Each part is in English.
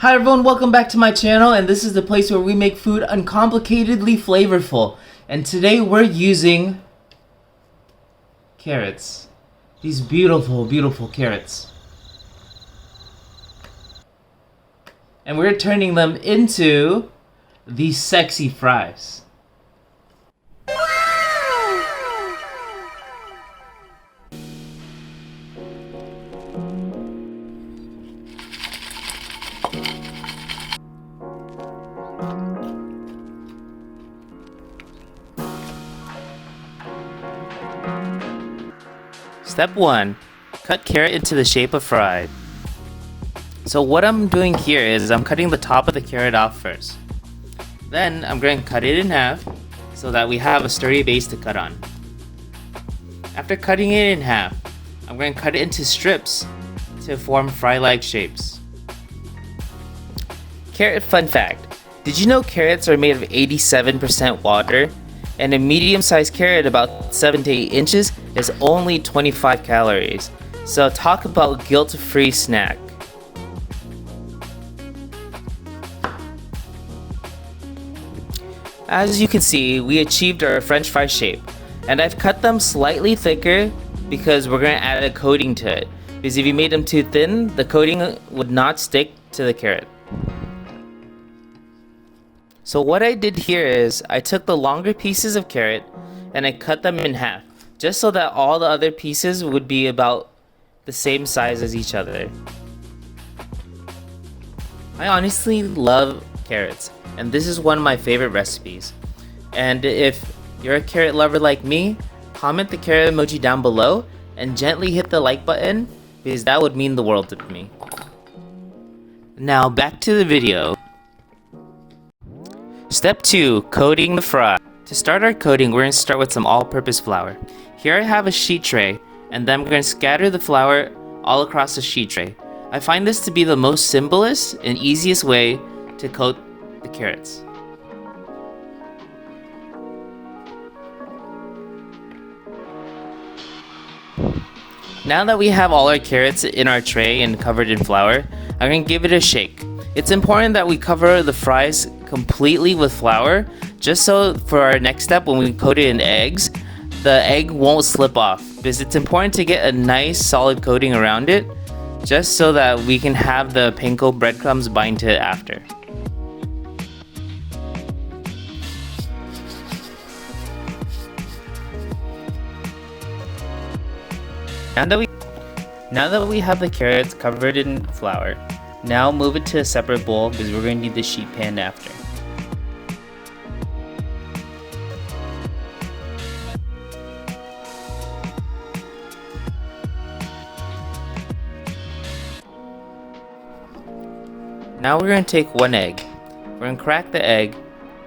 Hi everyone, welcome back to my channel, and this is the place where we make food uncomplicatedly flavorful. And today we're using carrots. These beautiful, beautiful carrots. And we're turning them into these sexy fries. Step 1. Cut carrot into the shape of fry. So what I'm doing here is I'm cutting the top of the carrot off first. Then I'm going to cut it in half so that we have a sturdy base to cut on. After cutting it in half, I'm going to cut it into strips to form fry-like shapes. Carrot fun fact. Did you know carrots are made of 87% water? And a medium-sized carrot about 7 to 8 inches is only 25 calories. So talk about guilt-free snack. As you can see, we achieved our french fry shape. And I've cut them slightly thicker because we're going to add a coating to it. Because if you made them too thin, the coating would not stick to the carrot. So what I did here is I took the longer pieces of carrot and I cut them in half, just so that all the other pieces would be about the same size as each other. I honestly love carrots, and this is one of my favorite recipes. And if you're a carrot lover like me, comment the carrot emoji down below and gently hit the like button, because that would mean the world to me. Now back to the video. Step 2. Coating the fry. To start our coating, we're going to start with some all-purpose flour. Here I have a sheet tray, and then I'm going to scatter the flour all across the sheet tray. I find this to be the most simplest and easiest way to coat the carrots. Now that we have all our carrots in our tray and covered in flour, I'm going to give it a shake. It's important that we cover the fries completely with flour, just so for our next step when we coat it in eggs, the egg won't slip off. Because it's important to get a nice solid coating around it, just so that we can have the panko breadcrumbs bind to it after. Now that we have the carrots covered in flour, now move it to a separate bowl because we're going to need the sheet pan after. Now we're going to take one egg. We're going to crack the egg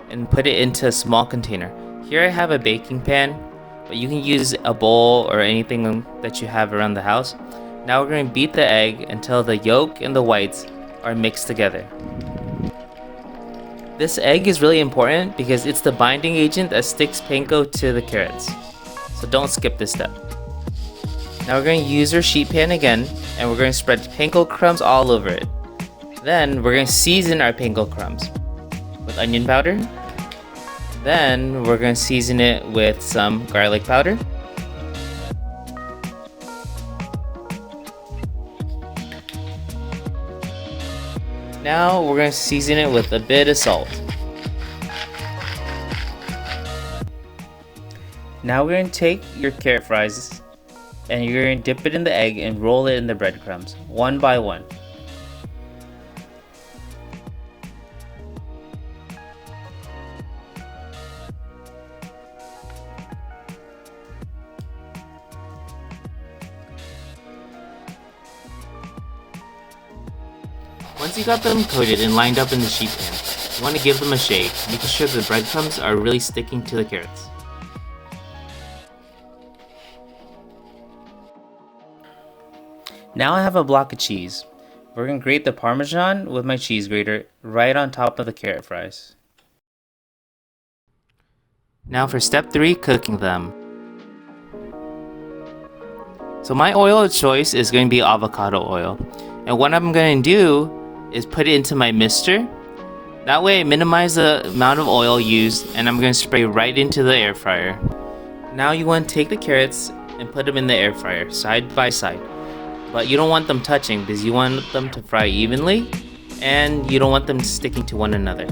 and put it into a small container. Here I have a baking pan, but you can use a bowl or anything that you have around the house. Now we're going to beat the egg until the yolk and the whites are mixed together. This egg is really important because it's the binding agent that sticks panko to the carrots. So don't skip this step. Now we're going to use our sheet pan again, and we're going to spread panko crumbs all over it. Then we're going to season our panko crumbs with onion powder. Then we're going to season it with some garlic powder. Now we're going to season it with a bit of salt. Now we're going to take your carrot fries and you're going to dip it in the egg and roll it in the breadcrumbs, one by one. Once you got them coated and lined up in the sheet pan, you want to give them a shake, making sure the breadcrumbs are really sticking to the carrots. Now I have a block of cheese. We're going to grate the parmesan with my cheese grater right on top of the carrot fries. Now for step 3, cooking them. So my oil of choice is going to be avocado oil. And what I'm going to do is put it into my mister. That way I minimize the amount of oil used, and I'm going to spray right into the air fryer. Now you want to take the carrots and put them in the air fryer side by side. But you don't want them touching because you want them to fry evenly, and you don't want them sticking to one another.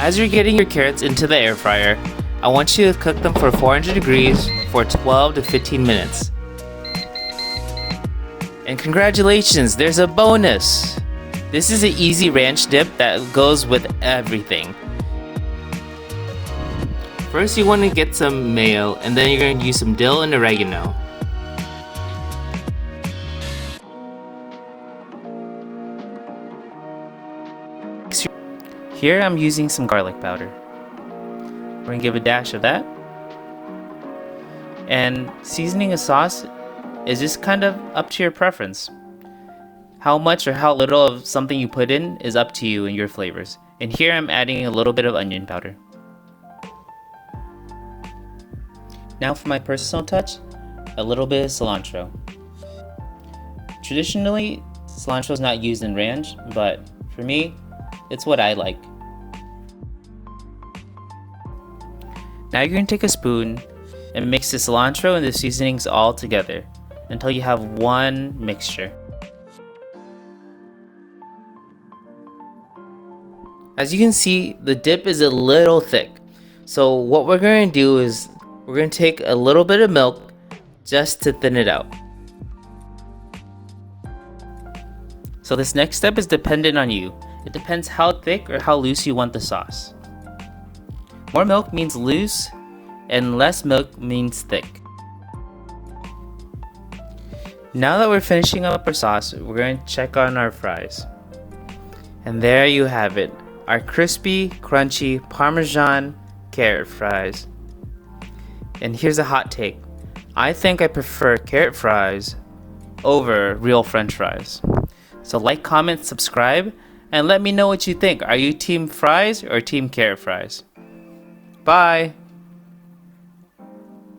As you're getting your carrots into the air fryer, I want you to cook them for 400 degrees for 12 to 15 minutes. And congratulations, there's a bonus! This is an easy ranch dip that goes with everything. First you want to get some mayo, and then you're going to use some dill and oregano. Here I'm using some garlic powder. We're gonna give a dash of that. And seasoning a sauce is just kind of up to your preference. How much or how little of something you put in is up to you and your flavors. And here I'm adding a little bit of onion powder. Now for my personal touch, a little bit of cilantro. Traditionally, cilantro is not used in ranch, but for me, it's what I like. Now you're going to take a spoon and mix the cilantro and the seasonings all together until you have one mixture. As you can see, the dip is a little thick. So what we're going to do is we're going to take a little bit of milk just to thin it out. So this next step is dependent on you. It depends how thick or how loose you want the sauce. More milk means loose, and less milk means thick. Now that we're finishing up our sauce, we're going to check on our fries. And there you have it, our crispy, crunchy Parmesan carrot fries. And here's a hot take. I think I prefer carrot fries over real French fries. So like, comment, subscribe, and let me know what you think. Are you team fries or team carrot fries? Bye!